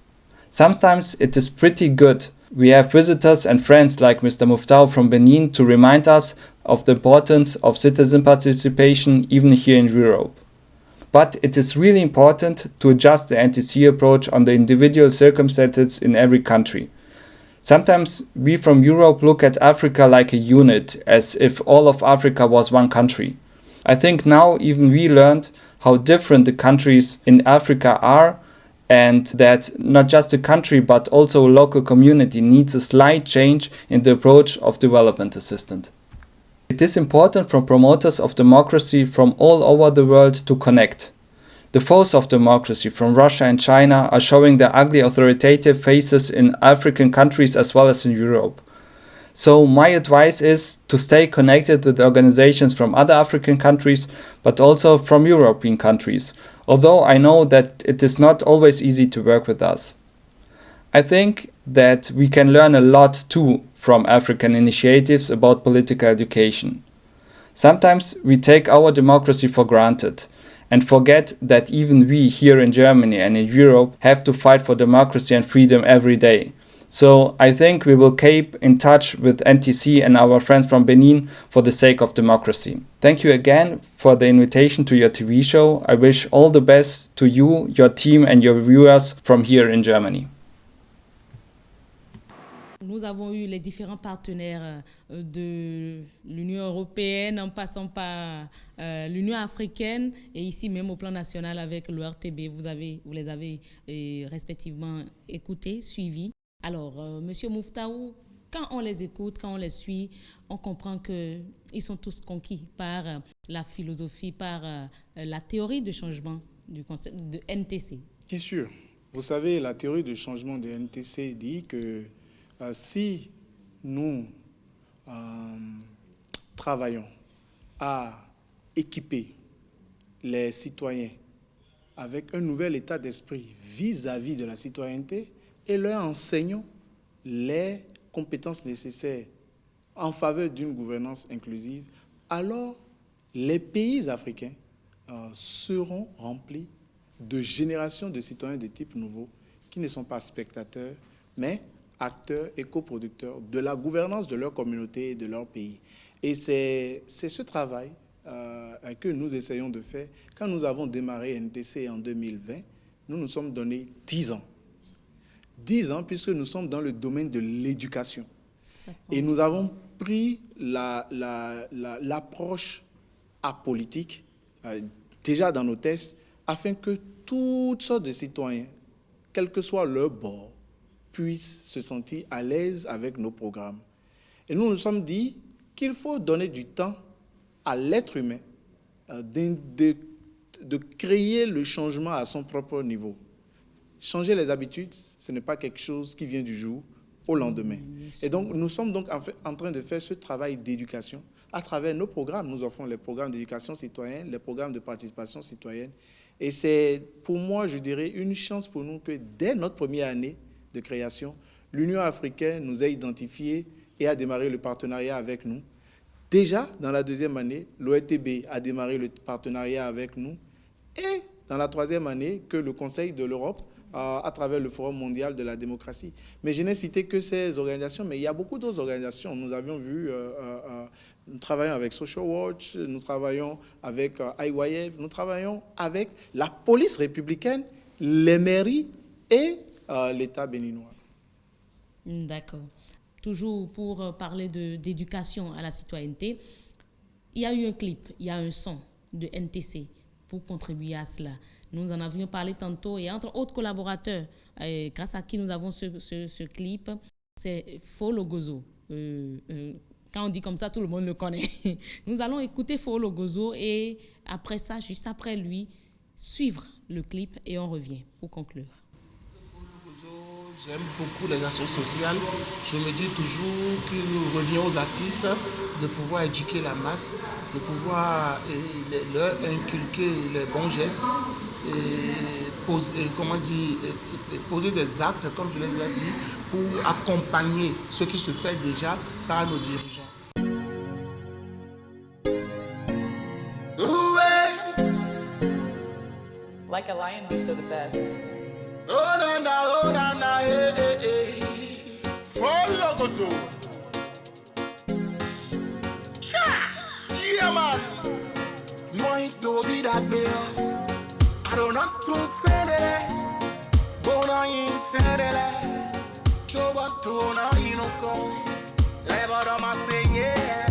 Sometimes it is pretty good. We have visitors and friends like Mr. Muftau from Benin to remind us of the importance of citizen participation even here in Europe. But it is really important to adjust the NTC approach on the individual circumstances in every country. Sometimes we from Europe look at Africa like a unit, as if all of Africa was one country. I think now even we learned how different the countries in Africa are, and that not just a country but also a local community needs a slight change in the approach of development assistance. It is important for promoters of democracy from all over the world to connect. The foes of democracy from Russia and China are showing their ugly authoritative faces in African countries as well as in Europe. So my advice is to stay connected with organizations from other African countries, but also from European countries, although I know that it is not always easy to work with us. I think that we can learn a lot too from African initiatives about political education. Sometimes we take our democracy for granted and forget that even we here in Germany and in Europe have to fight for democracy and freedom every day. So I think we will keep in touch with NTC and our friends from Benin for the sake of democracy. Thank you again for the invitation to your TV show. I wish all the best to you, your team and your viewers from here in Germany. Nous avons eu les différents partenaires de l'Union européenne en passant par l'Union africaine et ici même au plan national avec l'ORTB. Vous les avez respectivement écoutés, suivis. Alors, Monsieur Muftau, quand on les écoute, quand on les suit, on comprend qu'ils sont tous conquis par la philosophie, par la théorie de changement du concept de NTC. Bien sûr. Vous savez, la théorie de changement de NTC dit que si nous travaillons à équiper les citoyens avec un nouvel état d'esprit vis-à-vis de la citoyenneté et leur enseignons les compétences nécessaires en faveur d'une gouvernance inclusive, alors les pays africains seront remplis de générations de citoyens de type nouveau qui ne sont pas spectateurs, mais acteurs et coproducteurs de la gouvernance de leur communauté et de leur pays. Et c'est ce travail que nous essayons de faire. Quand nous avons démarré NTC en 2020, nous nous sommes donné 10 ans. 10 ans puisque nous sommes dans le domaine de l'éducation. Et nous avons pris l'approche apolitique déjà dans nos tests afin que toutes sortes de citoyens, quel que soit leur bord, puissent se sentir à l'aise avec nos programmes. Et nous nous sommes dit qu'il faut donner du temps à l'être humain de créer le changement à son propre niveau. Changer les habitudes, ce n'est pas quelque chose qui vient du jour au lendemain. Et donc, nous sommes donc en train de faire ce travail d'éducation à travers nos programmes. Nous offrons les programmes d'éducation citoyenne, les programmes de participation citoyenne. Et c'est pour moi, je dirais, une chance pour nous que dès notre première année de création, l'Union africaine nous a identifiés et a démarré le partenariat avec nous. Déjà, dans la deuxième année, l'ORTB a démarré le partenariat avec nous. Et dans la troisième année, que le Conseil de l'Europe, à travers le Forum mondial de la démocratie. Mais je n'ai cité que ces organisations, mais il y a beaucoup d'autres organisations. Nous avions vu, nous travaillons avec Social Watch, nous travaillons avec IYF, nous travaillons avec la police républicaine, les mairies et l'État béninois. D'accord. Toujours pour parler d'éducation à la citoyenneté, il y a eu un clip, il y a un son de NTC pour contribuer à cela. Nous en avions parlé tantôt et entre autres collaborateurs, grâce à qui nous avons ce clip, c'est Folo Gozo. Quand on dit comme ça, tout le monde le connaît. Nous allons écouter Folo Gozo et après ça, juste après lui, suivre le clip et on revient pour conclure. J'aime beaucoup les actions sociales. Je me dis toujours qu'il revient aux artistes de pouvoir éduquer la masse, de pouvoir leur inculquer les bons gestes et poser des actes, comme je l'ai déjà dit, pour accompagner ce qui se fait déjà par nos dirigeants. Like a lion beats are the best. Oh na na, hey, hey, hey. Follow Gozo. Yeah, man. Moi, to be that bear. I don't know to send it. But I ain't send it. Choba to na inoko. Level on my say, yeah.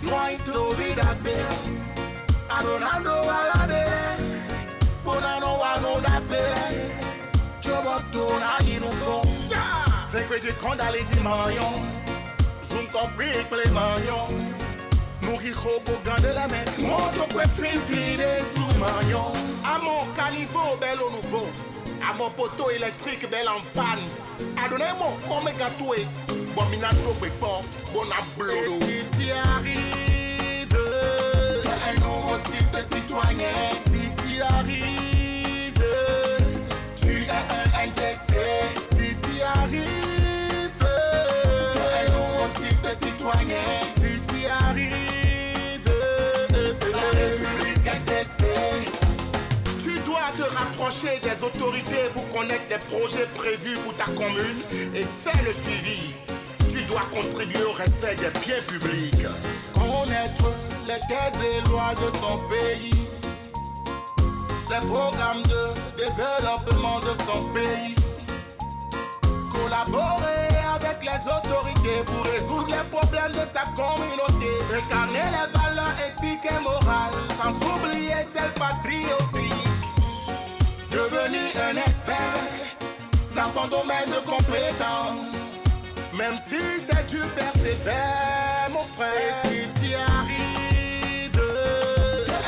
Moi, to be that bear. I don't know what I did. C'est que du compte d'aller dire maillon. Zoom compris que les maillons. Nourrir au bout de la main. Mon dos que fin des sous maillon. À mon caniveau, bel au nouveau. À mon poteau électrique, bel en panne. À donner mon comme gâteau. Bon, minato, bon, bon, à blodo. Si tu arrives, un nouveau type de citoyen. Si tu arrives, tu es un NTC. Si tu arrives, tu es un nouveau type de citoyen. Si tu arrives, la République NTC. Tu dois te rapprocher des autorités pour connaître des projets prévus pour ta commune et faire le suivi. Tu dois contribuer au respect des biens publics. Connaître les thèses et lois de son pays. Les programmes de développement de son pays. Collaborer avec les autorités pour résoudre les problèmes de sa communauté. Incarner les valeurs éthiques et morales, sans oublier celles patriotiques. Devenir un expert dans son domaine de compétence. Même si c'est du persévère, mon frère. Et si tu arrives,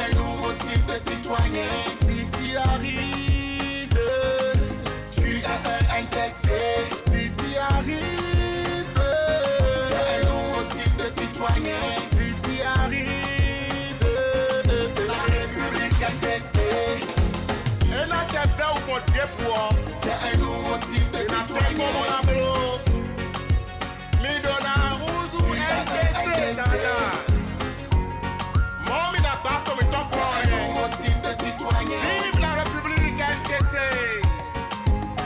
un nouveau type de citoyen. Si tu arrives, tu es un NTC. Si tu arrives, un nouveau type de citoyen. Si tu arrives, la République NTC. Et là, t'es fait au bon dépôt. T'es un nouveau type de citoyen. Vive la République NTC!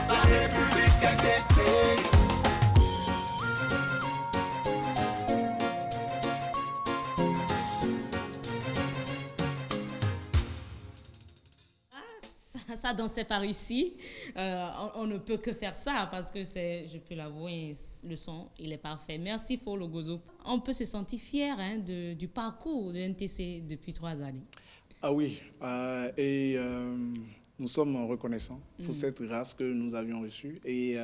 La République NTC! Ça dansait par ici. On ne peut que faire ça parce que je peux l'avouer, le son, il est parfait. Merci Folo Gozo. On peut se sentir fier du parcours de NTC depuis 3 années. Ah oui, nous sommes reconnaissants pour cette grâce que nous avions reçue et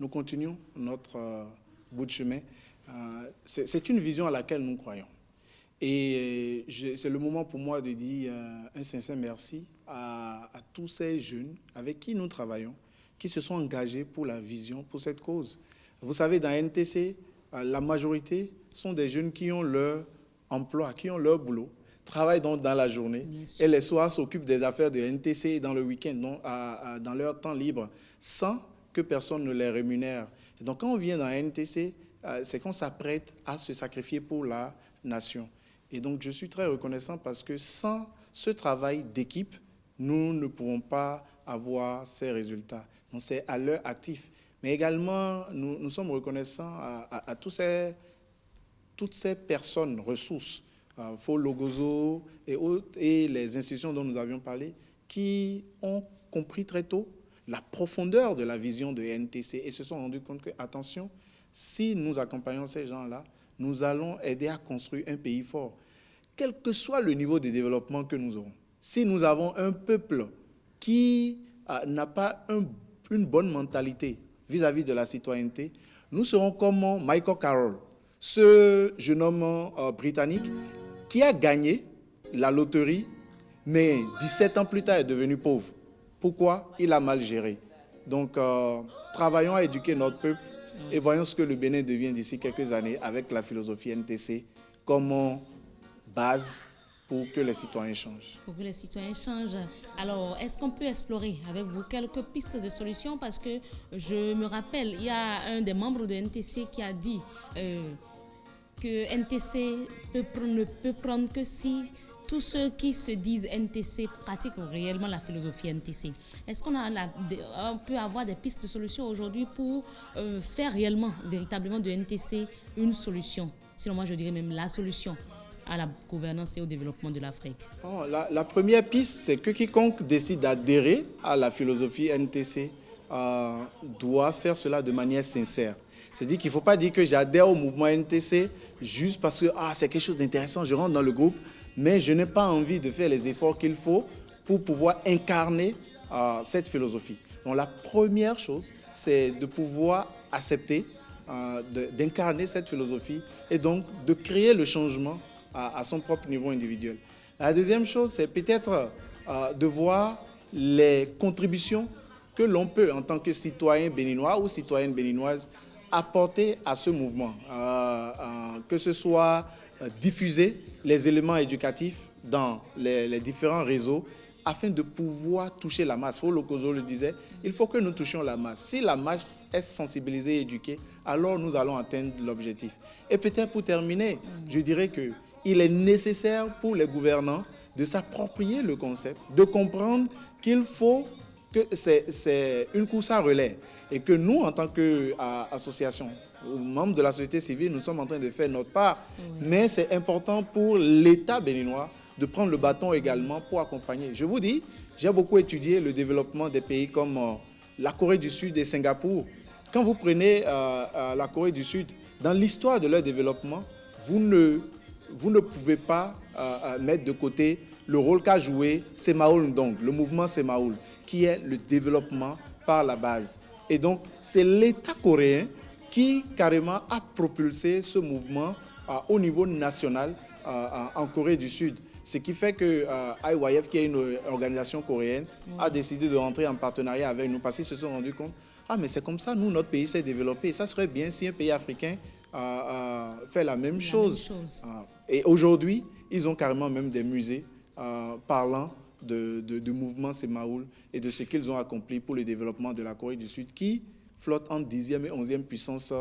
nous continuons notre bout de chemin. C'est une vision à laquelle nous croyons. Et c'est le moment pour moi de dire un sincère merci à tous ces jeunes avec qui nous travaillons, qui se sont engagés pour la vision, pour cette cause. Vous savez, dans NTC, la majorité sont des jeunes qui ont leur emploi, qui ont leur boulot, travaillent donc dans la journée et les soirs s'occupent des affaires de NTC dans le week-end, dans leur temps libre, sans que personne ne les rémunère. Et donc quand on vient dans NTC, c'est qu'on s'apprête à se sacrifier pour la nation. Et donc je suis très reconnaissant parce que sans ce travail d'équipe, nous ne pouvons pas avoir ces résultats. Donc c'est à leur actif. Mais également, nous sommes reconnaissants à toutes ces personnes, ressources, Folo Gozo et les institutions dont nous avions parlé, qui ont compris très tôt la profondeur de la vision de NTC et se sont rendus compte que, attention, si nous accompagnons ces gens-là, nous allons aider à construire un pays fort, quel que soit le niveau de développement que nous aurons. Si nous avons un peuple qui n'a pas une bonne mentalité vis-à-vis de la citoyenneté, nous serons comme Michael Carroll, ce jeune homme britannique qui a gagné la loterie, mais 17 ans plus tard est devenu pauvre. Pourquoi? Il a mal géré. Donc, travaillons à éduquer notre peuple et voyons ce que le Bénin devient d'ici quelques années avec la philosophie NTC comme base pour que les citoyens changent. Pour que les citoyens changent. Alors, est-ce qu'on peut explorer avec vous quelques pistes de solutions? Parce que je me rappelle, il y a un des membres de NTC qui a dit que NTC ne peut prendre que si tous ceux qui se disent NTC pratiquent réellement la philosophie NTC. Est-ce qu'on peut avoir des pistes de solutions aujourd'hui pour faire réellement, véritablement de NTC une solution? Sinon, moi, je dirais même la solution à la gouvernance et au développement de l'Afrique. La première piste, c'est que quiconque décide d'adhérer à la philosophie NTC doit faire cela de manière sincère. C'est-à-dire qu'il ne faut pas dire que j'adhère au mouvement NTC juste parce que c'est quelque chose d'intéressant, je rentre dans le groupe, mais je n'ai pas envie de faire les efforts qu'il faut pour pouvoir incarner cette philosophie. Donc la première chose, c'est de pouvoir accepter d'incarner cette philosophie et donc de créer le changement à son propre niveau individuel. La deuxième chose, c'est peut-être de voir les contributions que l'on peut, en tant que citoyen béninois ou citoyenne béninoise, apporter à ce mouvement, que ce soit diffuser les éléments éducatifs dans les différents réseaux afin de pouvoir toucher la masse. Lokozo le disait, il faut que nous touchions la masse. Si la masse est sensibilisée et éduquée, alors nous allons atteindre l'objectif. Et peut-être pour terminer, je dirais qu'il est nécessaire pour les gouvernants de s'approprier le concept, de comprendre qu'il faut que c'est une course à relais et que nous, en tant qu'association, membres de la société civile, nous sommes en train de faire notre part. Oui. Mais c'est important pour l'État béninois de prendre le bâton également pour accompagner. Je vous dis, j'ai beaucoup étudié le développement des pays comme la Corée du Sud et Singapour. Quand vous prenez la Corée du Sud, dans l'histoire de leur développement, vous ne pouvez pas mettre de côté le rôle qu'a joué Semaul Ndong, le mouvement Semaul, qui est le développement par la base. Et donc, c'est l'État coréen qui carrément a propulsé ce mouvement au niveau national en Corée du Sud. Ce qui fait que IYF, qui est une organisation coréenne, a décidé de rentrer en partenariat avec nous parce qu'ils se sont rendus compte, mais c'est comme ça, nous, notre pays s'est développé. Ça serait bien si un pays africain fait la même chose. Et aujourd'hui, ils ont carrément même des musées parlant de mouvement Semaul et de ce qu'ils ont accompli pour le développement de la Corée du Sud, qui flotte en 10e et 11e puissance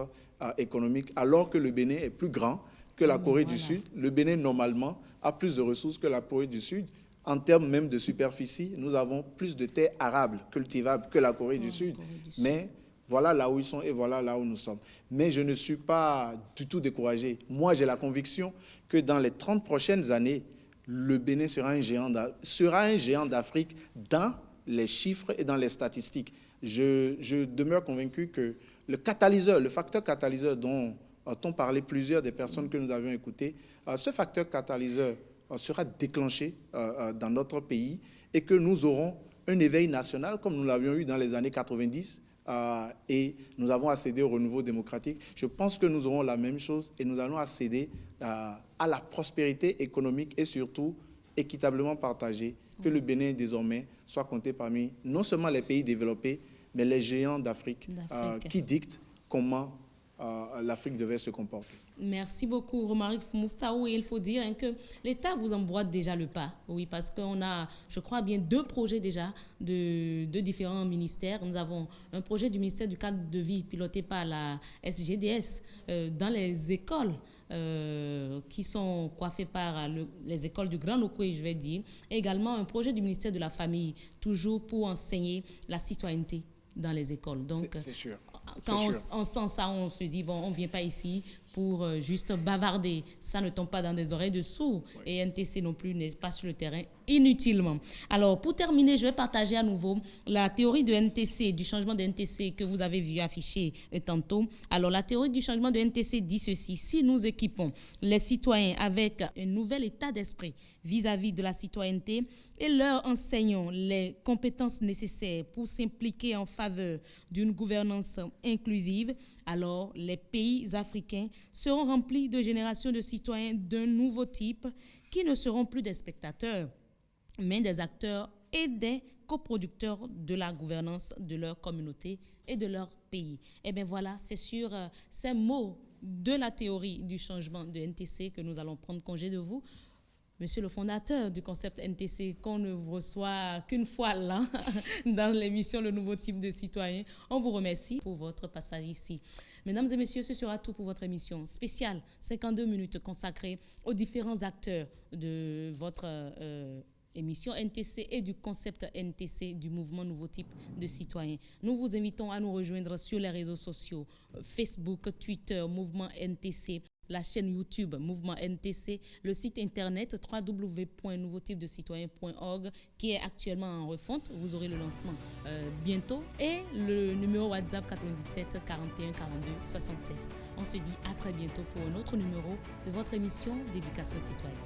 économique, alors que le Bénin est plus grand que la Corée du Sud. Le Bénin, normalement, a plus de ressources que la Corée du Sud. En termes même de superficie, nous avons plus de terres arables, cultivables, que la Corée du Sud. Mais voilà là où ils sont et voilà là où nous sommes. Mais je ne suis pas du tout découragé. Moi, j'ai la conviction que dans les 30 prochaines années, le Bénin sera un géant d'Afrique dans les chiffres et dans les statistiques. Je demeure convaincu que le facteur catalyseur dont ont parlé plusieurs des personnes que nous avions écoutées, ce facteur catalyseur sera déclenché dans notre pays et que nous aurons un éveil national comme nous l'avions eu dans les années 90 et nous avons accédé au renouveau démocratique. Je pense que nous aurons la même chose et nous allons accéder à la prospérité économique et surtout équitablement partagée, que le Bénin désormais soit compté parmi non seulement les pays développés, mais les géants d'Afrique qui dictent comment l'Afrique devait se comporter. Merci beaucoup, Romaric Mouftaou. Et il faut dire que l'État vous emboîte déjà le pas. Oui, parce qu'on a, je crois bien, 2 projets déjà de différents ministères. Nous avons un projet du ministère du cadre de vie piloté par la SGDS dans les écoles qui sont coiffées par les écoles du Grand Okoué, je vais dire. Et également un projet du ministère de la Famille, toujours pour enseigner la citoyenneté dans les écoles. Donc, c'est sûr. Quand on sent ça, on se dit, bon, on ne vient pas ici pour juste bavarder. Ça ne tombe pas dans des oreilles de sourds. Oui. Et NTC non plus n'est pas sur le terrain inutilement. Alors, pour terminer, je vais partager à nouveau la théorie de NTC, du changement de NTC que vous avez vu afficher tantôt. Alors, la théorie du changement de NTC dit ceci. Si nous équipons les citoyens avec un nouvel état d'esprit vis-à-vis de la citoyenneté et leur enseignons les compétences nécessaires pour s'impliquer en faveur d'une gouvernance inclusive, alors les pays africains seront remplis de générations de citoyens d'un nouveau type qui ne seront plus des spectateurs, mais des acteurs et des coproducteurs de la gouvernance de leur communauté et de leur pays. Et bien voilà, c'est sur ces mots de la théorie du changement de NTC que nous allons prendre congé de vous. Monsieur le fondateur du concept NTC, qu'on ne vous reçoit qu'une fois là, dans l'émission Le Nouveau Type de Citoyen, on vous remercie pour votre passage ici. Mesdames et messieurs, ce sera tout pour votre émission spéciale, 52 minutes consacrées aux différents acteurs de votre émission NTC et du concept NTC du mouvement Nouveau Type de Citoyen. Nous vous invitons à nous rejoindre sur les réseaux sociaux, Facebook, Twitter, Mouvement NTC, la chaîne YouTube Mouvement NTC, le site internet www.nouveautypedecitoyen.org qui est actuellement en refonte. Vous aurez le lancement bientôt et le numéro WhatsApp 97 41 42 67. On se dit à très bientôt pour un autre numéro de votre émission d'éducation citoyenne.